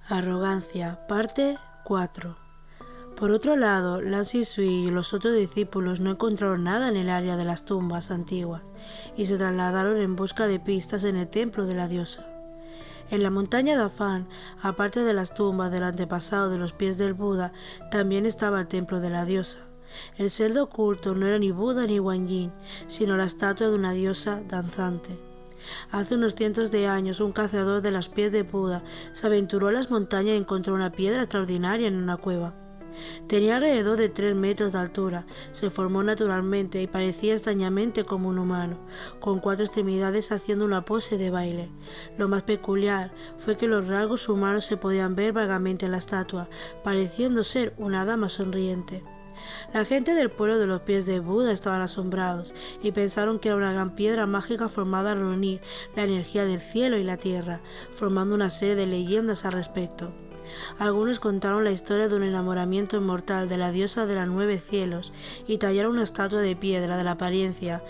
Arrogancia, parte 4. Por otro lado, Lan Zhisui y los otros discípulos no encontraron nada en el área de las tumbas antiguas y se trasladaron en busca de pistas en el templo de la diosa. En la montaña Dafan, aparte de las tumbas del antepasado de los pies del Buda, también estaba el templo de la diosa. El ser oculto no era ni Buda ni Guanyin, sino la estatua de una diosa danzante. Hace unos cientos de años, un cazador de los pies de Buda se aventuró a las montañas y encontró una piedra extraordinaria en una cueva. Tenía alrededor de 3 metros de altura, se formó naturalmente y parecía extrañamente como un humano, con 4 extremidades haciendo una pose de baile. Lo más peculiar fue que los rasgos humanos se podían ver vagamente en la estatua, pareciendo ser una dama sonriente. La gente del pueblo de los pies de Buda estaban asombrados y pensaron que era una gran piedra mágica formada al reunir la energía del cielo y la tierra, formando una serie de leyendas al respecto. Algunos contaron la historia de un enamoramiento inmortal de la diosa de los 9 cielos y tallaron una estatua de piedra de la apariencia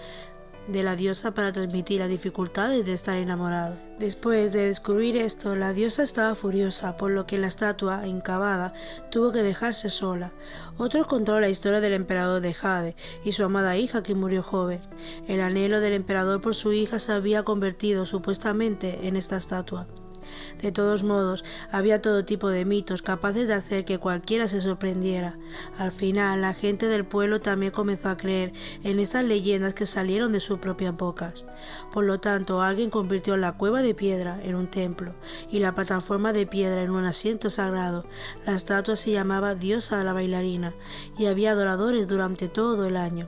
de la diosa para transmitir las dificultades de estar enamorado. Después de descubrir esto, la diosa estaba furiosa, por lo que la estatua, encavada, tuvo que dejarse sola. Otros contaron la historia del emperador de Jade y su amada hija que murió joven. El anhelo del emperador por su hija se había convertido supuestamente en esta estatua. De todos modos, había todo tipo de mitos capaces de hacer que cualquiera se sorprendiera. Al final, la gente del pueblo también comenzó a creer en estas leyendas que salieron de sus propias bocas. Por lo tanto, alguien convirtió la cueva de piedra en un templo y la plataforma de piedra en un asiento sagrado. La estatua se llamaba Diosa de la Bailarina y había adoradores durante todo el año.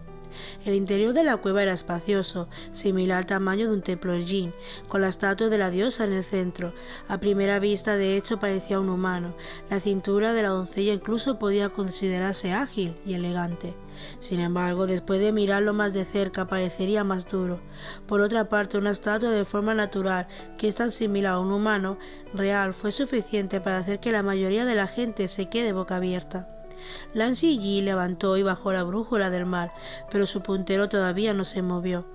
El interior de la cueva era espacioso, similar al tamaño de un templo yin, con la estatua de la diosa en el centro. A primera vista, de hecho, parecía un humano. La cintura de la doncella incluso podía considerarse ágil y elegante. Sin embargo, después de mirarlo más de cerca, parecería más duro. Por otra parte, una estatua de forma natural, que es tan similar a un humano real, fue suficiente para hacer que la mayoría de la gente se quede boca abierta. Lan Ziyi levantó y bajó la brújula del mar, pero su puntero todavía no se movió.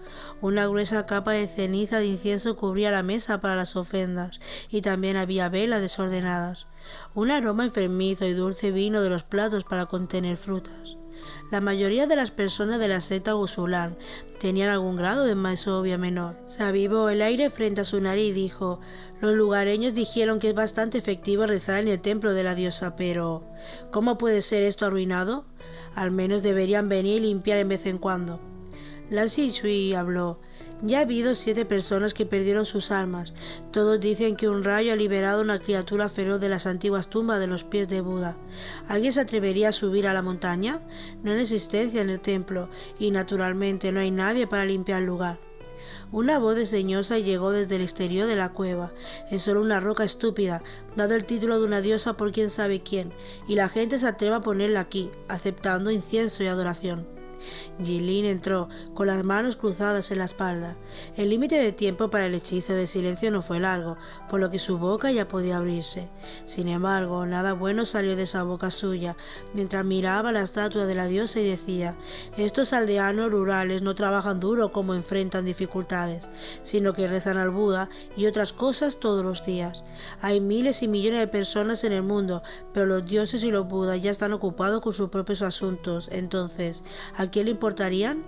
Una gruesa capa de ceniza de incienso cubría la mesa para las ofrendas, y también había velas desordenadas. Un aroma enfermizo y dulce vino de los platos para contener frutas. La mayoría de las personas de la secta Gusulan tenían algún grado de mesovia menor. Se avivó el aire frente a su nariz y dijo: los lugareños dijeron que es bastante efectivo rezar en el templo de la diosa, pero ¿cómo puede ser esto arruinado? Al menos deberían venir y limpiar en vez en cuando. Lan Zhisui habló: ya ha habido 7 personas que perdieron sus almas. Todos dicen que un rayo ha liberado a una criatura feroz de las antiguas tumbas de los pies de Buda. ¿Alguien se atrevería a subir a la montaña? No hay existencia en el templo y naturalmente no hay nadie para limpiar el lugar. Una voz desdeñosa llegó desde el exterior de la cueva. Es solo una roca estúpida, dado el título de una diosa por quién sabe quién, y la gente se atreve a ponerla aquí, aceptando incienso y adoración. Jilin entró, con las manos cruzadas en la espalda. El límite de tiempo para el hechizo de silencio no fue largo, por lo que su boca ya podía abrirse. Sin embargo, nada bueno salió de esa boca suya, mientras miraba la estatua de la diosa y decía: estos aldeanos rurales no trabajan duro como enfrentan dificultades, sino que rezan al Buda y otras cosas todos los días. Hay miles y millones de personas en el mundo, pero los dioses y los budas ya están ocupados con sus propios asuntos. Entonces, ¿a quién le importarían?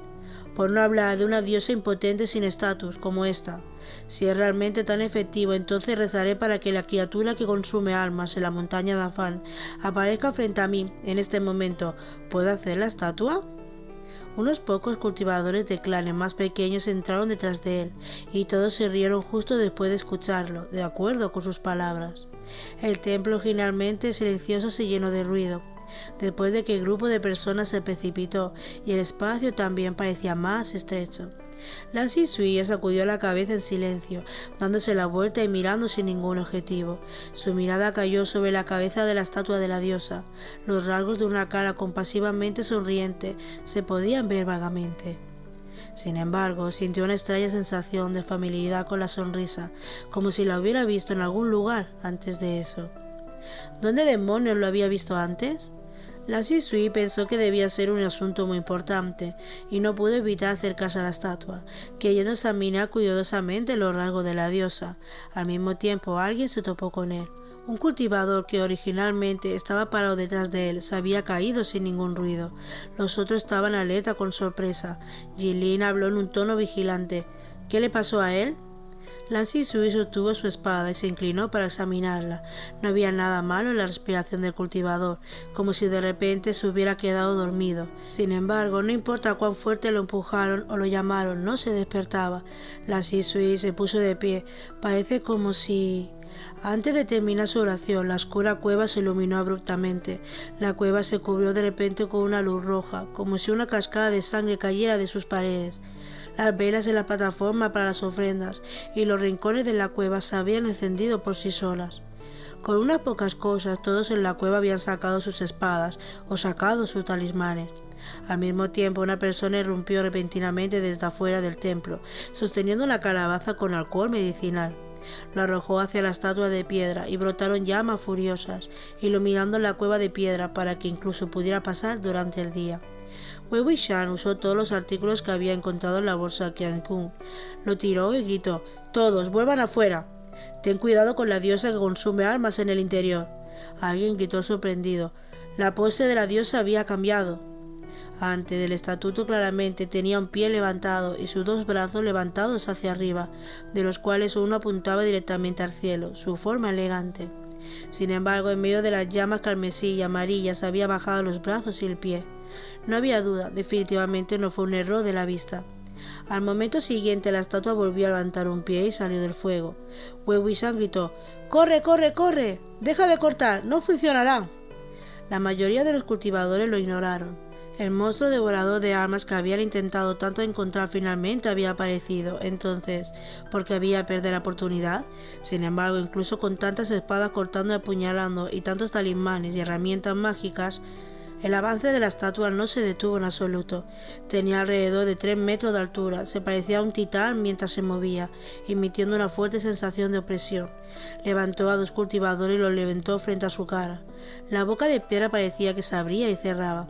Por no hablar de una diosa impotente sin estatus como esta. Si es realmente tan efectivo, entonces rezaré para que la criatura que consume almas en la montaña de Afán aparezca frente a mí en este momento. ¿Puedo hacer la estatua? Unos pocos cultivadores de clanes más pequeños entraron detrás de él, y todos se rieron justo después de escucharlo, de acuerdo con sus palabras. El templo, originalmente silencioso, se llenó de ruido, después de que el grupo de personas se precipitó, y el espacio también parecía más estrecho. Lan Zhisui sacudió la cabeza en silencio, dándose la vuelta y mirando sin ningún objetivo. Su mirada cayó sobre la cabeza de la estatua de la diosa. Los rasgos de una cara compasivamente sonriente se podían ver vagamente. Sin embargo, sintió una extraña sensación de familiaridad con la sonrisa, como si la hubiera visto en algún lugar antes de eso. ¿Dónde demonios lo había visto antes? Lan Zhisui pensó que debía ser un asunto muy importante y no pudo evitar acercarse a la estatua, queriendo examinar cuidadosamente los rasgos de la diosa. Al mismo tiempo, alguien se topó con él. Un cultivador que originalmente estaba parado detrás de él se había caído sin ningún ruido. Los otros estaban alerta con sorpresa. Jilin habló en un tono vigilante. ¿Qué le pasó a él? Lan Zhisui sostuvo su espada y se inclinó para examinarla. No había nada malo en la respiración del cultivador, como si de repente se hubiera quedado dormido. Sin embargo, no importa cuán fuerte lo empujaron o lo llamaron, no se despertaba. Lan Zhisui se puso de pie. Parece como si... Antes de terminar su oración, la oscura cueva se iluminó abruptamente. La cueva se cubrió de repente con una luz roja, como si una cascada de sangre cayera de sus paredes. Las velas en la plataforma para las ofrendas y los rincones de la cueva se habían encendido por sí solas. Con unas pocas cosas, todos en la cueva habían sacado sus espadas o sacado sus talismanes. Al mismo tiempo, una persona irrumpió repentinamente desde afuera del templo, sosteniendo una calabaza con alcohol medicinal. Lo arrojó hacia la estatua de piedra y brotaron llamas furiosas, iluminando la cueva de piedra para que incluso pudiera pasar durante el día. Wei Wuxian usó todos los artículos que había encontrado en la bolsa de Qian Kun. Lo tiró y gritó: «¡Todos, vuelvan afuera! Ten cuidado con la diosa que consume almas en el interior». Alguien gritó sorprendido: «La pose de la diosa había cambiado». Antes del estatuto claramente tenía un pie levantado y sus dos brazos levantados hacia arriba, de los cuales uno apuntaba directamente al cielo, su forma elegante. Sin embargo, en medio de las llamas carmesí y amarillas había bajado los brazos y el pie. No había duda, definitivamente no fue un error de la vista. Al momento siguiente la estatua volvió a levantar un pie y salió del fuego. Wei Wuxian gritó: «¡Corre, corre, corre! ¡Deja de cortar! ¡No funcionará!». La mayoría de los cultivadores lo ignoraron. El monstruo devorador de almas que habían intentado tanto encontrar finalmente había aparecido. Entonces, ¿por qué había perder la oportunidad? Sin embargo, incluso con tantas espadas cortando y apuñalando y tantos talismanes y herramientas mágicas, el avance de la estatua no se detuvo en absoluto. Tenía alrededor de 3 metros de altura, se parecía a un titán mientras se movía, emitiendo una fuerte sensación de opresión. Levantó a 2 cultivadores y los levantó frente a su cara. La boca de piedra parecía que se abría y cerraba,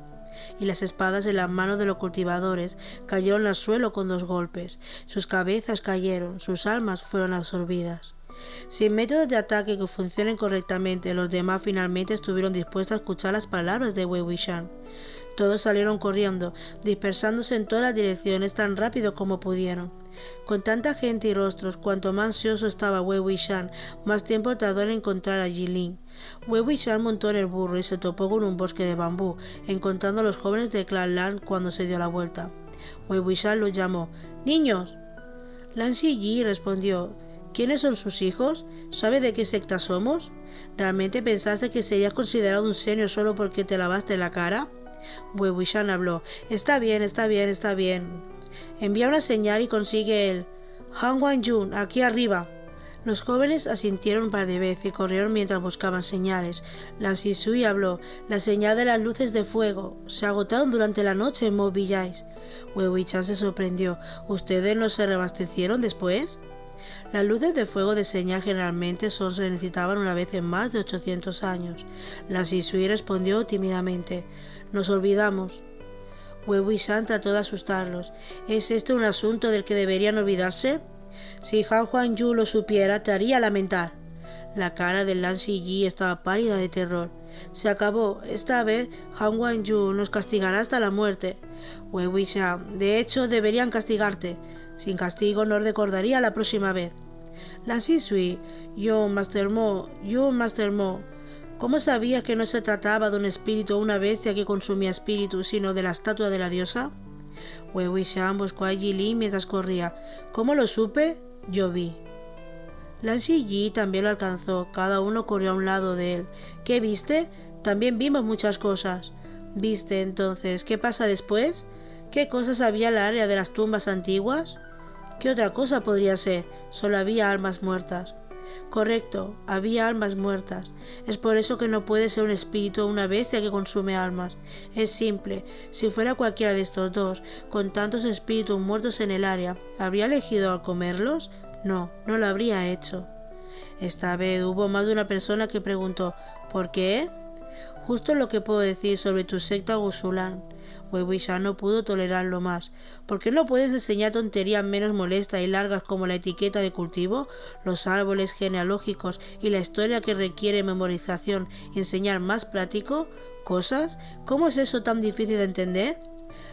y las espadas en las manos de los cultivadores cayeron al suelo con 2 golpes. Sus cabezas cayeron, sus almas fueron absorbidas. Sin métodos de ataque que funcionen correctamente, los demás finalmente estuvieron dispuestos a escuchar las palabras de Wei Wuxian. Todos salieron corriendo, dispersándose en todas las direcciones tan rápido como pudieron. Con tanta gente y rostros, cuanto más ansioso estaba Wei Wuxian, más tiempo tardó en encontrar a Jilin. Wei Wuxian montó en el burro y se topó con un bosque de bambú, encontrando a los jóvenes de Clan Lan cuando se dio la vuelta. Wei Wuxian los llamó: «¡Niños!». Lan Ziyi respondió: «¿Quiénes son sus hijos? ¿Sabe de qué secta somos? ¿Realmente pensaste que serías considerado un senior solo porque te lavaste la cara?». Wei Wuxian habló: «Está bien, está bien, está bien. Envía una señal y consigue el Han Wanjun aquí arriba». Los jóvenes asintieron un par de veces y corrieron mientras buscaban señales. Lan Zhisui habló: «La señal de las luces de fuego. Se agotaron durante la noche en Mount Village». Wei Wuxian se sorprendió: «¿Ustedes no se reabastecieron después?». Las luces de fuego de señal generalmente se necesitaban una vez en más de 800 años. Lan Zhisui respondió tímidamente: «Nos olvidamos». Wei Wuxian trató de asustarlos: «¿Es este un asunto del que deberían olvidarse? Si Han Huangyu lo supiera, te haría lamentar». La cara de Lan Ziyi estaba pálida de terror. «Se acabó. Esta vez Han Huangyu nos castigará hasta la muerte». Wei Wuxian: «De hecho, deberían castigarte. Sin castigo no recordaría la próxima vez». Lan Zhisui: Master Mo, ¿cómo sabías que no se trataba de un espíritu o una bestia que consumía espíritu, sino de la estatua de la diosa?» Wei Wuxian buscó a Jilin mientras corría. «¿Cómo lo supe? Yo vi». Lan Ziyi también lo alcanzó. Cada uno corrió a un lado de él. «¿Qué viste? También vimos muchas cosas». «¿Viste entonces? ¿Qué pasa después? ¿Qué cosas había en el área de las tumbas antiguas?». «¿Qué otra cosa podría ser? Solo había almas muertas». «Correcto, había almas muertas. Es por eso que no puede ser un espíritu o una bestia que consume almas. Es simple. Si fuera cualquiera de estos dos, con tantos espíritus muertos en el área, ¿habría elegido al comerlos? No, no lo habría hecho». Esta vez hubo más de una persona que preguntó: «¿Por qué?». Justo lo que puedo decir sobre tu secta Gusulán. Wei Wuxian no pudo tolerarlo más. ¿Por qué no puedes enseñar tonterías menos molestas y largas como la etiqueta de cultivo, los árboles genealógicos y la historia que requiere memorización y enseñar más práctico? ¿Cosas? ¿Cómo es eso tan difícil de entender?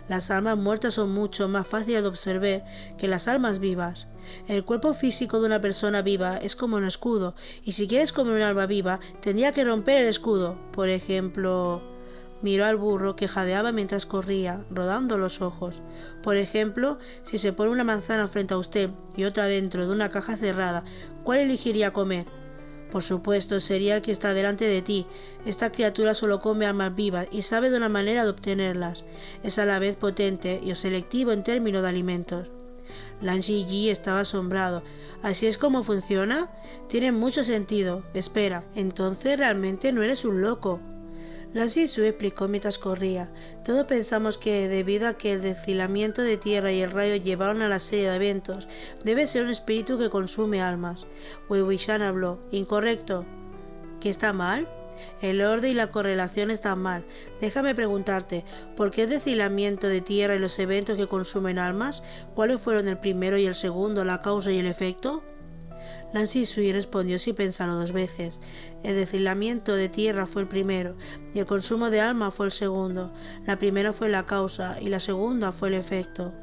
Las almas muertas son mucho más fáciles de observar que las almas vivas. El cuerpo físico de una persona viva es como un escudo, y si quieres comer un alma viva, tendría que romper el escudo. Por ejemplo... Miró al burro que jadeaba mientras corría, rodando los ojos. Por ejemplo, si se pone una manzana frente a usted y otra dentro de una caja cerrada, ¿cuál elegiría comer? Por supuesto, sería el que está delante de ti. Esta criatura solo come almas vivas y sabe de una manera de obtenerlas. Es a la vez potente y selectivo en términos de alimentos. Lan Ziyi estaba asombrado. ¿Así es como funciona? Tiene mucho sentido. Espera, entonces realmente no eres un loco. Lan Zixue explicó mientras corría. Todos pensamos que, debido a que el deslizamiento de tierra y el rayo llevaron a la serie de eventos, debe ser un espíritu que consume almas. Wei Wuxian habló. ¿Incorrecto? ¿Qué está mal? El orden y la correlación están mal. Déjame preguntarte, ¿por qué el deslizamiento de tierra y los eventos que consumen almas? ¿Cuáles fueron el primero y el segundo, la causa y el efecto? Lan Zixue respondió sin pensarlo dos veces. El deslizamiento de tierra fue el primero, y el consumo de alma fue el segundo. La primera fue la causa, y la segunda fue el efecto.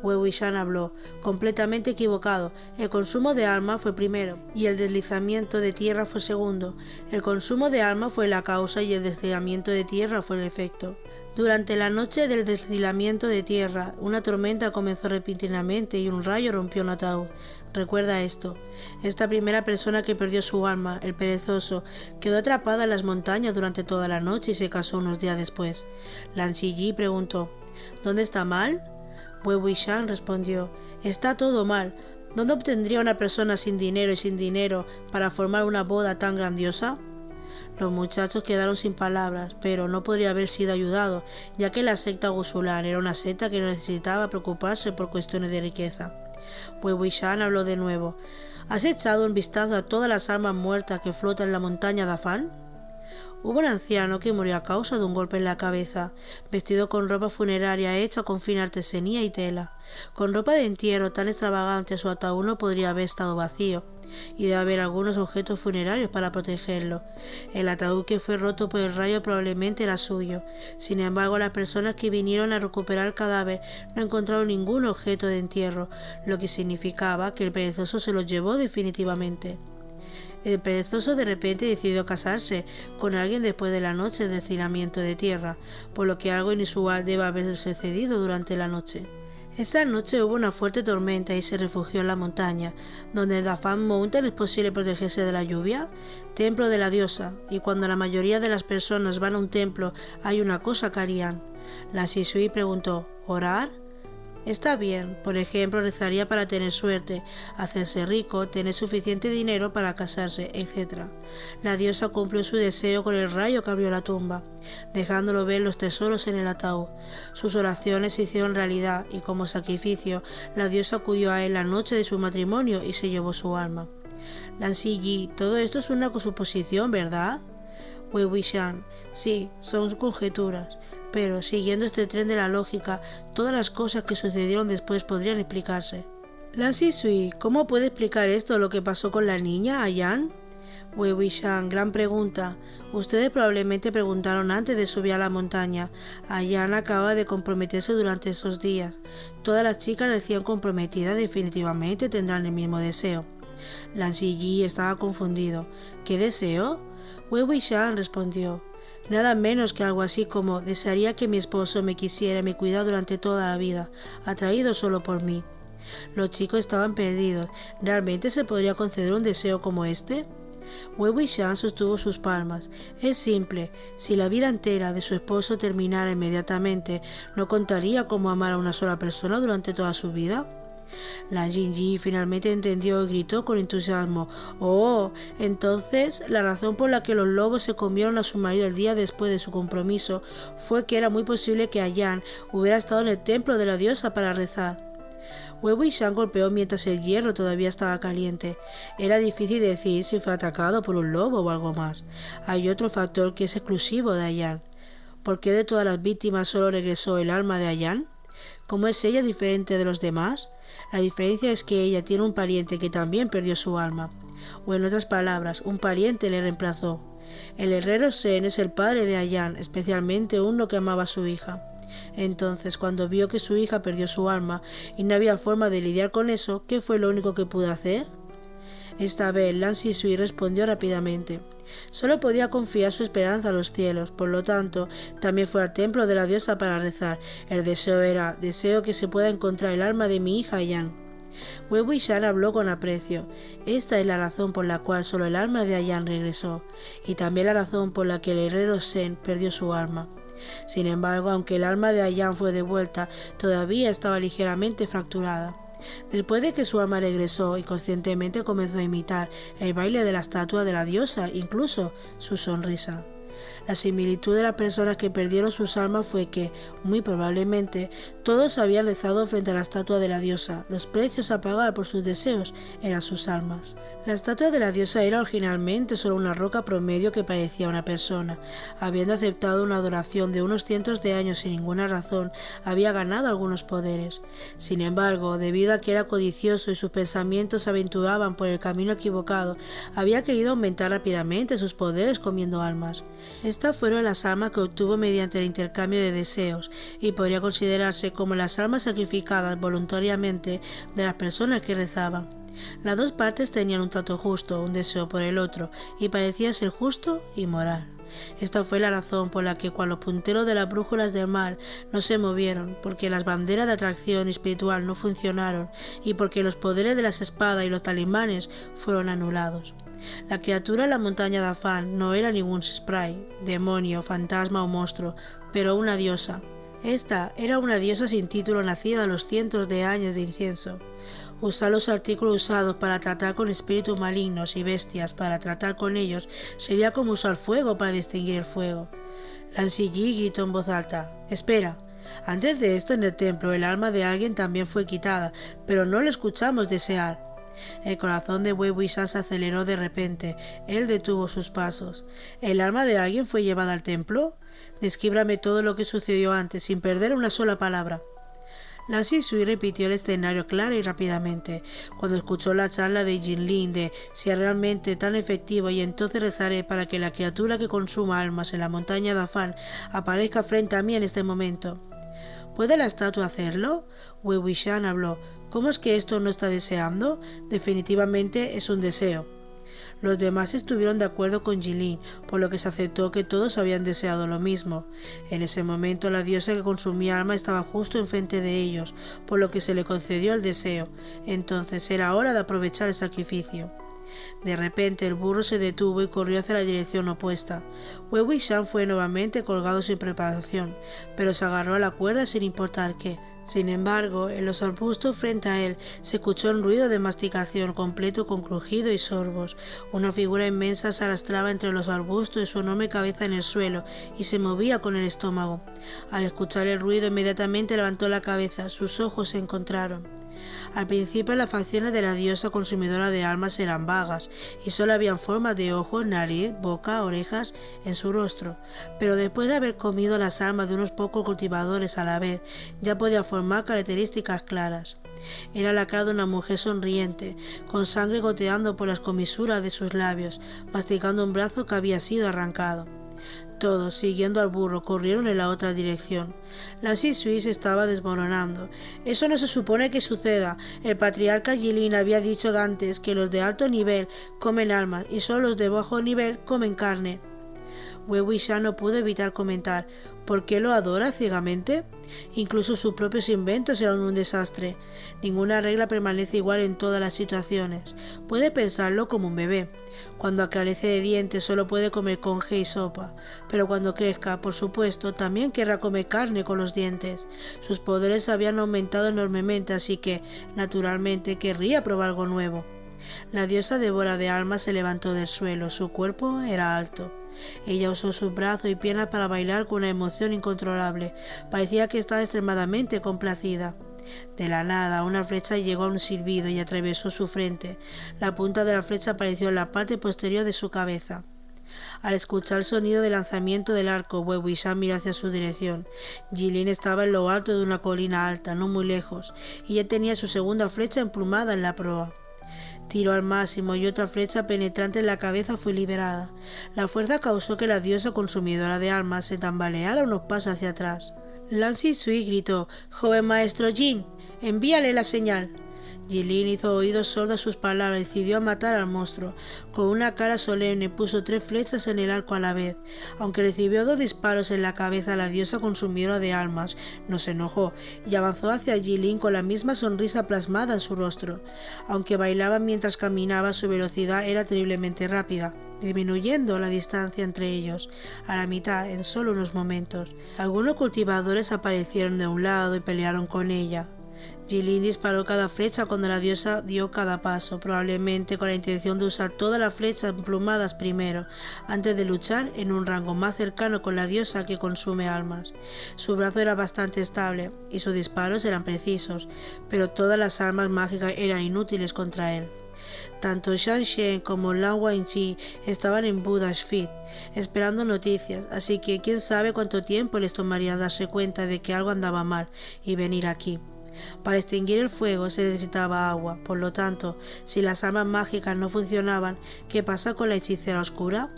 Wei Wuxian habló. Completamente equivocado. El consumo de alma fue primero, y el deslizamiento de tierra fue segundo. El consumo de alma fue la causa, y el deslizamiento de tierra fue el efecto. Durante la noche del deslizamiento de tierra, una tormenta comenzó repentinamente y un rayo rompió un ataúd. Recuerda esto. Esta primera persona que perdió su alma, el perezoso, quedó atrapada en las montañas durante toda la noche y se casó unos días después. Lan Ziyi preguntó, ¿dónde está mal? Wei Wuxian respondió, está todo mal. ¿Dónde obtendría una persona sin dinero y sin dinero para formar una boda tan grandiosa? Los muchachos quedaron sin palabras, pero no podría haber sido ayudado, ya que la secta Gusulán era una secta que no necesitaba preocuparse por cuestiones de riqueza. Wei Wuxian habló de nuevo. ¿Has echado un vistazo a todas las almas muertas que flotan en la montaña de Afán? Hubo un anciano que murió a causa de un golpe en la cabeza, vestido con ropa funeraria hecha con fina artesanía y tela. Con ropa de entierro tan extravagante su ataúd no podría haber estado vacío, y debe haber algunos objetos funerarios para protegerlo. El ataúd que fue roto por el rayo probablemente era suyo. Sin embargo, las personas que vinieron a recuperar el cadáver no encontraron ningún objeto de entierro, lo que significaba que el perezoso se lo llevó definitivamente. El perezoso de repente decidió casarse con alguien después de la noche de deslizamiento de tierra, por lo que algo inusual debe haber sucedido durante la noche. Esa noche hubo una fuerte tormenta y se refugió en la montaña, donde en Dafan Mountain es posible protegerse de la lluvia, templo de la diosa, y cuando la mayoría de las personas van a un templo hay una cosa que harían. Lan Zixue preguntó, ¿orar? Está bien, por ejemplo, rezaría para tener suerte, hacerse rico, tener suficiente dinero para casarse, etc. La diosa cumplió su deseo con el rayo que abrió la tumba, dejándolo ver los tesoros en el ataúd. Sus oraciones se hicieron realidad y como sacrificio, la diosa acudió a él la noche de su matrimonio y se llevó su alma. Lan Ziyi, todo esto es una suposición, ¿verdad? Wei Wuxian, sí, son conjeturas. Pero, siguiendo este tren de la lógica, todas las cosas que sucedieron después podrían explicarse. Lan Zixue, ¿cómo puede explicar esto lo que pasó con la niña, Ayan? Wei Wuxian, gran pregunta. Ustedes probablemente preguntaron antes de subir a la montaña. Ayan acaba de comprometerse durante esos días. Todas las chicas recién comprometidas definitivamente tendrán el mismo deseo. Lan Ziyi estaba confundido. ¿Qué deseo? Wei Wuxian respondió. Nada menos que algo así como desearía que mi esposo me quisiera y me cuidara durante toda la vida, atraído solo por mí. Los chicos estaban perdidos. ¿Realmente se podría conceder un deseo como este? Wei Wuxian sostuvo sus palmas. Es simple. Si la vida entera de su esposo terminara inmediatamente, ¿no contaría cómo amar a una sola persona durante toda su vida? Lan Ziyi finalmente entendió y gritó con entusiasmo. ¡Oh! Entonces, la razón por la que los lobos se comieron a su marido el día después de su compromiso fue que era muy posible que Ayan hubiera estado en el templo de la diosa para rezar. Wei Wuxian golpeó mientras el hierro todavía estaba caliente. Era difícil decir si fue atacado por un lobo o algo más. Hay otro factor que es exclusivo de Ayan. ¿Por qué de todas las víctimas solo regresó el alma de Ayan? ¿Cómo es ella diferente de los demás? La diferencia es que ella tiene un pariente que también perdió su alma. O en otras palabras, un pariente le reemplazó. El herrero Shen es el padre de Ayan, especialmente uno que amaba a su hija. Entonces, cuando vio que su hija perdió su alma y no había forma de lidiar con eso, ¿qué fue lo único que pudo hacer? Esta vez Lan Zhisui respondió rápidamente. Solo podía confiar su esperanza a los cielos, por lo tanto, también fue al templo de la diosa para rezar. El deseo era, deseo que se pueda encontrar el alma de mi hija Ayan. Wei Wuxian habló con aprecio. Esta es la razón por la cual solo el alma de Ayan regresó, y también la razón por la que el herrero Shen perdió su alma. Sin embargo, aunque el alma de Ayan fue devuelta, todavía estaba ligeramente fracturada. Después de que su alma regresó, inconscientemente comenzó a imitar el baile de la estatua de la diosa, incluso su sonrisa. La similitud de las personas que perdieron sus almas fue que, muy probablemente, todos habían rezado frente a la estatua de la diosa. Los precios a pagar por sus deseos eran sus almas. La estatua de la diosa era originalmente solo una roca promedio que parecía una persona. Habiendo aceptado una adoración de unos cientos de años sin ninguna razón, había ganado algunos poderes. Sin embargo, debido a que era codicioso y sus pensamientos se aventuraban por el camino equivocado, había querido aumentar rápidamente sus poderes comiendo almas. Estas fueron las almas que obtuvo mediante el intercambio de deseos y podría considerarse como las almas sacrificadas voluntariamente de las personas que rezaban. Las dos partes tenían un trato justo, un deseo por el otro, y parecía ser justo y moral. Esta fue la razón por la que cuando los punteros de las brújulas del mal no se movieron, porque las banderas de atracción espiritual no funcionaron y porque los poderes de las espadas y los talismanes fueron anulados. La criatura en la montaña de Afan no era ningún spray, demonio, fantasma o monstruo, pero una diosa. Esta era una diosa sin título nacida a los cientos de años de incienso. Usar los artículos usados para tratar con espíritus malignos y bestias para tratar con ellos sería como usar fuego para distinguir el fuego. Lan Ziyi gritó en voz alta: «¡Espera! Antes de esto en el templo el alma de alguien también fue quitada, pero no lo escuchamos desear». El corazón de Wei Wuxian se aceleró de repente. Él detuvo sus pasos. ¿El alma de alguien fue llevada al templo? Descríbame todo lo que sucedió antes, sin perder una sola palabra. Lan Zhisui repitió el escenario clara y rápidamente. Cuando escuchó la charla de Jinlin de si es realmente tan efectivo, y entonces rezaré para que la criatura que consuma almas en la montaña de Afan aparezca frente a mí en este momento. ¿Puede la estatua hacerlo? Wei Wuxian habló. ¿Cómo es que esto no está deseando? Definitivamente es un deseo. Los demás estuvieron de acuerdo con Jinlin, por lo que se aceptó que todos habían deseado lo mismo. En ese momento la diosa que consumía alma estaba justo enfrente de ellos, por lo que se le concedió el deseo. Entonces era hora de aprovechar el sacrificio. De repente el burro se detuvo y corrió hacia la dirección opuesta. Wei Wuxian fue nuevamente colgado sin preparación, pero se agarró a la cuerda sin importar qué. Sin embargo, en los arbustos frente a él se escuchó un ruido de masticación completo con crujido y sorbos. Una figura inmensa se arrastraba entre los arbustos y su enorme cabeza en el suelo y se movía con el estómago. Al escuchar el ruido inmediatamente levantó la cabeza, sus ojos se encontraron. Al principio las facciones de la diosa consumidora de almas eran vagas y solo habían formas de ojos, nariz, boca, orejas en su rostro, pero después de haber comido las almas de unos pocos cultivadores a la vez, ya podía formar características claras. Era la cara de una mujer sonriente, con sangre goteando por las comisuras de sus labios, masticando un brazo que había sido arrancado. Todos, siguiendo al burro, corrieron en la otra dirección. Lan Zhisui se estaba desmoronando. Eso no se supone que suceda. El patriarca Jinlin había dicho antes que los de alto nivel comen almas y solo los de bajo nivel comen carne. Wei Wuxian no pudo evitar comentar: ¿por qué lo adora ciegamente? Incluso sus propios inventos eran un desastre. Ninguna regla permanece igual en todas las situaciones. Puede pensarlo como un bebé. Cuando carece de dientes solo puede comer conje y sopa, pero cuando crezca, por supuesto, también querrá comer carne con los dientes. Sus poderes habían aumentado enormemente, así que, naturalmente, querría probar algo nuevo. La diosa devora de almas se levantó del suelo. Su cuerpo era alto. Ella usó sus brazos y piernas para bailar con una emoción incontrolable. Parecía que estaba extremadamente complacida. De la nada, una flecha llegó a un silbido y atravesó su frente. La punta de la flecha apareció en la parte posterior de su cabeza. Al escuchar el sonido de lanzamiento del arco, Wei Wuxian miró hacia su dirección. Jilin estaba en lo alto de una colina alta, no muy lejos, y ya tenía su segunda flecha emplumada en la proa. Tiró al máximo y otra flecha penetrante en la cabeza fue liberada. La fuerza causó que la diosa consumidora de almas se tambaleara unos pasos hacia atrás. Lan Zhisui gritó: «¡Joven maestro Jin! ¡Envíale la señal!». Jilin hizo oídos sordos a sus palabras y decidió matar al monstruo. Con una cara solemne puso 3 flechas en el arco a la vez. Aunque recibió 2 disparos en la cabeza, la diosa consumidora de almas no se enojó y avanzó hacia Jilin con la misma sonrisa plasmada en su rostro. Aunque bailaba mientras caminaba, su velocidad era terriblemente rápida, disminuyendo la distancia entre ellos a la mitad en solo unos momentos. Algunos cultivadores aparecieron de un lado y pelearon con ella. Jilin disparó cada flecha cuando la diosa dio cada paso, probablemente con la intención de usar todas las flechas emplumadas primero, antes de luchar en un rango más cercano con la diosa que consume almas. Su brazo era bastante estable y sus disparos eran precisos, pero todas las armas mágicas eran inútiles contra él. Tanto Shan Shen como Lan Wangji estaban en Buddha's Feet, esperando noticias, así que quién sabe cuánto tiempo les tomaría darse cuenta de que algo andaba mal y venir aquí. Para extinguir el fuego se necesitaba agua, por lo tanto, si las armas mágicas no funcionaban, ¿qué pasa con la hechicera oscura?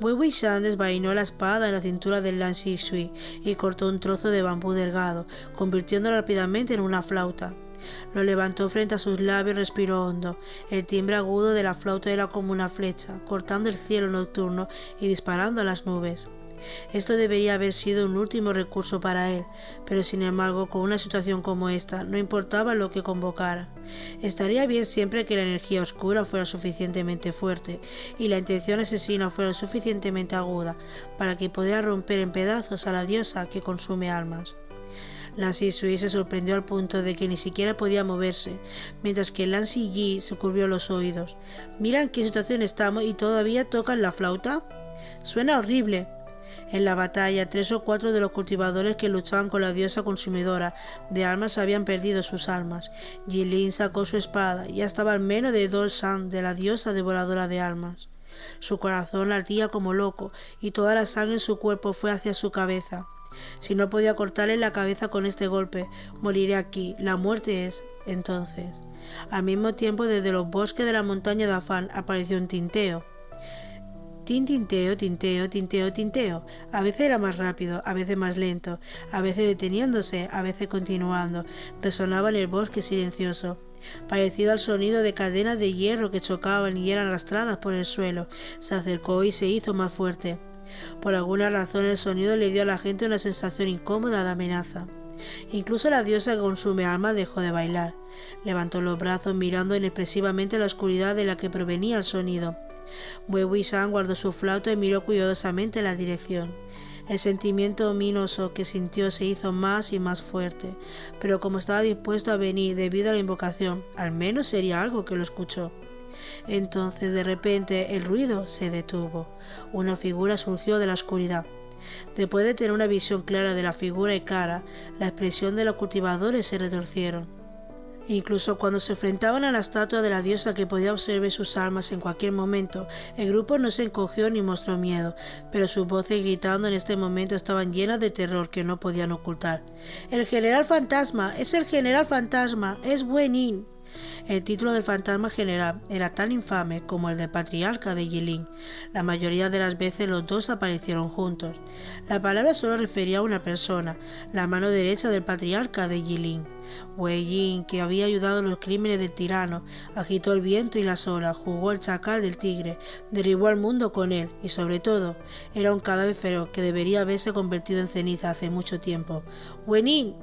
Wei Wuxian desvainó la espada en la cintura de Lan Zhisui y cortó un trozo de bambú delgado, convirtiéndolo rápidamente en una flauta. Lo levantó frente a sus labios y respiró hondo. El timbre agudo de la flauta era como una flecha, cortando el cielo nocturno y disparando a las nubes. Esto debería haber sido un último recurso para él, pero sin embargo, con una situación como esta, no importaba lo que convocara. Estaría bien siempre que la energía oscura fuera suficientemente fuerte y la intención asesina fuera suficientemente aguda para que pudiera romper en pedazos a la diosa que consume almas. Lan Zhisui se sorprendió al punto de que ni siquiera podía moverse, mientras que Lan Ziyi se cubrió los oídos. «Mira en qué situación estamos y todavía tocan la flauta. Suena horrible». En la batalla, 3 o 4 de los cultivadores que luchaban con la diosa consumidora de almas habían perdido sus almas. Jilin sacó su espada y ya estaba al menos de Dolsan de la diosa devoradora de almas. Su corazón latía como loco y toda la sangre en su cuerpo fue hacia su cabeza. Si no podía cortarle la cabeza con este golpe, moriré aquí. La muerte es, entonces. Al mismo tiempo, desde los bosques de la montaña de Afan apareció un tinteo. Tinteo, tinteo, tinteo, tinteo. A veces era más rápido, a veces más lento, a veces deteniéndose, a veces continuando. Resonaba en el bosque silencioso, parecido al sonido de cadenas de hierro que chocaban y eran arrastradas por el suelo. Se acercó y se hizo más fuerte. Por alguna razón el sonido le dio a la gente una sensación incómoda de amenaza. Incluso la diosa que consume almas dejó de bailar. Levantó los brazos mirando inexpresivamente la oscuridad de la que provenía el sonido. Wei Wuxian guardó su flauta y miró cuidadosamente en la dirección. El sentimiento ominoso que sintió se hizo más y más fuerte, pero como estaba dispuesto a venir debido a la invocación, al menos sería algo que lo escuchó. Entonces, de repente, el ruido se detuvo. Una figura surgió de la oscuridad. Después de tener una visión clara de la figura y clara, la expresión de los cultivadores se retorcieron. Incluso cuando se enfrentaban a la estatua de la diosa que podía observar sus almas en cualquier momento, el grupo no se encogió ni mostró miedo, pero sus voces gritando en este momento estaban llenas de terror que no podían ocultar. «¡El general fantasma! ¡Es el general fantasma! ¡Es Wen Yin!». El título del fantasma general era tan infame como el de patriarca de Jilin. La mayoría de las veces los dos aparecieron juntos. La palabra solo refería a una persona, la mano derecha del patriarca de Jilin. Wei Yin, que había ayudado en los crímenes del tirano, agitó el viento y las olas, jugó el chacal del tigre, derribó al mundo con él y, sobre todo, era un cadáver feroz que debería haberse convertido en ceniza hace mucho tiempo. «¡Wen Yin!